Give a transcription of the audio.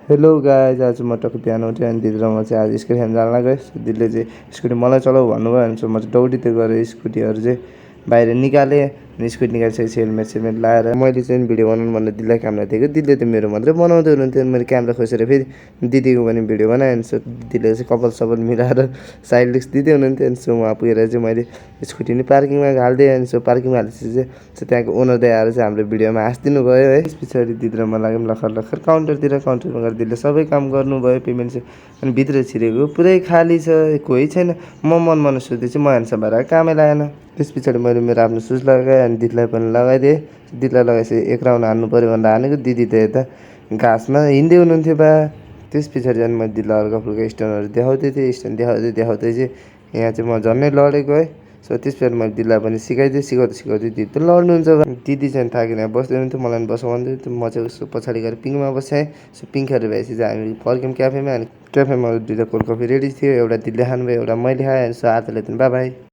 Hello guys, आज म टक्क बिहान उठेँ अनि दिदी र म चाहिँ आज स्कुटी खेल्न जान गएँ। दिदीले चाहिँ स्कुटी मलाई चलाऊ भन्नुभयो भने चाहिँ म चाहिँ दौडिँदै गएर स्कुटीहरू चाहिँ बाहिर निकालेँ अनि स्कुटी निकालिसकेपछि हेलमेट सेलमेट लगाएर मैले चाहिँ भिडियो बनाउनु भनेर दिदीलाई क्यामेरा दिएको। दिदीले त मेरो मात्रै बनाउँदै हुनुहुन्थ्यो अनि मैले क्यामेरा खोसेर फेरि दिदीको पनि भिडियो बनाएँ। अनि सो दिदीले चाहिँ कपाल सपाल मिलाएर साइड लुक्स दिँदै हुनुहुन्थ्यो। अनि सो वहाँ पुगेर चाहिँ मैले स्कुटी नि पार्किङमा हालिदिएँ। अनि सो पार्किङमा हालेपछि चाहिँ त्यहाँको ओनर दाइ आएर चाहिँ हाम्रो भिडियोमा हाँसिदिनु भयो है। त्यस पछाडि दिदी र म लाग्यौँ लखर लखर काउन्टरमा गएर दिदीले सबै काम गर्नुभयो, पेमेन्ट चाहिँ। अनि भित्र छिरेको पुरै खाली छ, कोही छैन। म मनमा सोच्दैछु म ह्यान्डसम भएर कामै लागेन। त्यस पछाडि मैले मेरो आफ्नो सुज लगाएँ अनि दिदीलाई पनि लगाइदिएँ। दिदीलाई लगाएपछि एक राउन्ड हान्नु पऱ्यो भनेर हानेको। दिदी त यता घाँसमा हिँड्दै हुनुहुन्थ्यो बा। त्यस पछाडि अनि मैले दिदीलाई हल्का फुल्का स्टोनहरू देखाउँदै थिएँ। स्टोन देखाउँदै चाहिँ यहाँ चाहिँ म झन्नै लडेको है। सो त्यस पछाडि मैले दिदीलाई पनि सिकाउँदै दिदी त लड्नुहुन्छ। दिदी चाहिँ थाकेर यहाँ बस्दै हुनुहुन्थ्यो, मलाई पनि बस भन्दै थियो। म चाहिँ उसको पछाडि गएर पिङमा बसेँ। सो पिङहरू भएपछि चाहिँ हामी फर्क्यौँ क्याफेमा। अनि क्याफेमा दुईवटा कोल्ड कफी रेडी थियो, एउटा दिदीले खानुभयो, एउटा मैले खाएँ। सो आजलाई त बाई बाई।